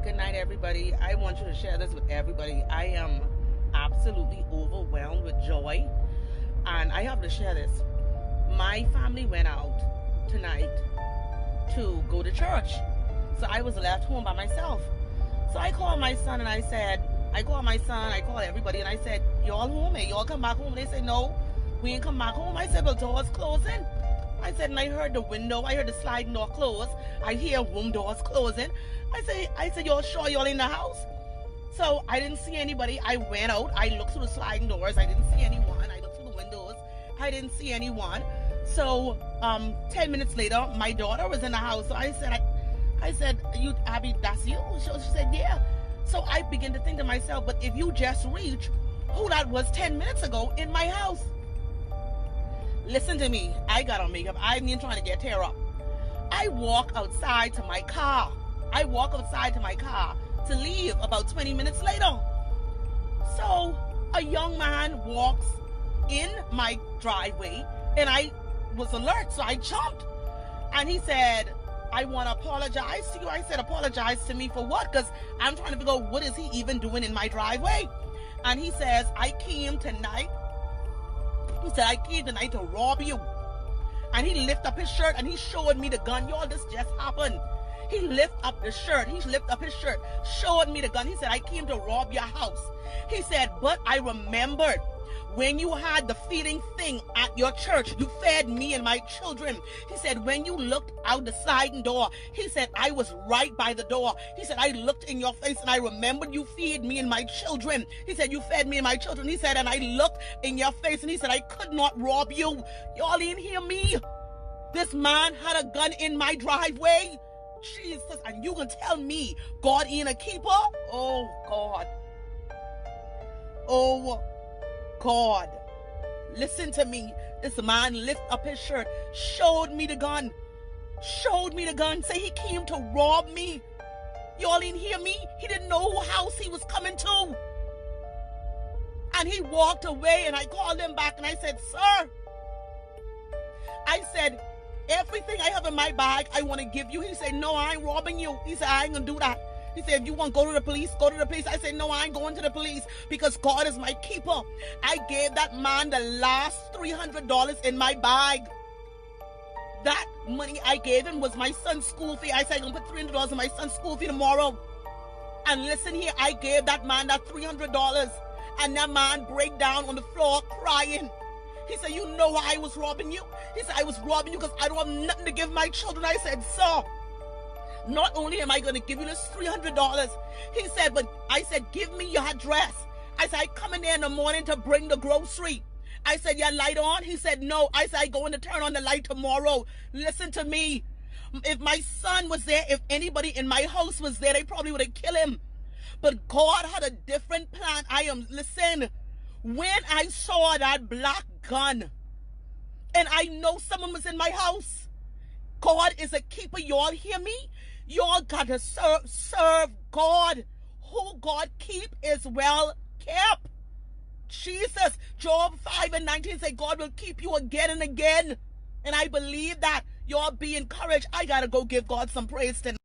Good night, everybody. I want you to share this with everybody. I am absolutely overwhelmed with joy, and I have to share this. My family went out tonight to go to church, so I was left home by myself. So I called my son and I called everybody and I said, y'all home? Hey, y'all come back home? They said, no, we ain't come back home. I said, well, doors closing. I said, and I heard the sliding door close. I hear room doors closing. I said, y'all sure y'all in the house? So I didn't see anybody. I went out. I looked through the sliding doors. I didn't see anyone. I looked through the windows. I didn't see anyone. So 10 minutes later, my daughter was in the house. So I said, you, Abby, that's you? She said, yeah. So I began to think to myself, but if you just reach who that was 10 minutes ago in my house. Listen to me. I got on makeup. I ain't trying to get tear up. I walk outside to my car. To leave about 20 minutes later. So a young man walks in my driveway and I was alert, so I jumped. And he said, I want to apologize to you. I said, apologize to me for what? Because I'm trying to figure out what is he even doing in my driveway. And he says, I came tonight to rob you. And he lifted up his shirt and he showed me the gun. Y'all, this just happened. He lifted up his shirt, showed me the gun. He said, I came to rob your house. He said, but I remembered when you had the feeding thing at your church, you fed me and my children. He said, when you looked out the sliding door, he said, I was right by the door. He said, I looked in your face and I remembered you feed me and my children. He said, you fed me and my children. He said, and I looked in your face and he said, I could not rob you. Y'all didn't hear me. This man had a gun in my driveway. Jesus, and you can tell me God ain't a keeper? Oh, God. Oh, God. Listen to me. This man lifted up his shirt, showed me the gun, say he came to rob me. Y'all didn't hear me? He didn't know whose house he was coming to. And he walked away and I called him back and I said, sir, I said, everything I have in my bag, I want to give you. He said, no, I ain't robbing you. He said, I ain't going to do that. He said, if you want to go to the police, go to the police. I said, no, I ain't going to the police because God is my keeper. I gave that man the last $300 in my bag. That money I gave him was my son's school fee. I said, I'm going to put $300 in my son's school fee tomorrow. And listen here, I gave that man that $300. And that man break down on the floor crying. He said, you know why I was robbing you? He said, I was robbing you because I don't have nothing to give my children. I said, sir, not only am I going to give you this $300, he said, but I said, give me your address. I said, I come in there in the morning to bring the grocery. I said, your light on? He said, no. I said, I going to turn on the light tomorrow. Listen to me. If my son was there, if anybody in my house was there, they probably would have killed him. But God had a different plan. Listen, when I saw that black gun and I know someone was in my house, God is a keeper. Y'all hear me? Y'all got to serve God. Who God keep is well kept. Jesus, Job 5:19 say God will keep you again and again. And I believe that. Y'all be encouraged. I got to go give God some praise tonight.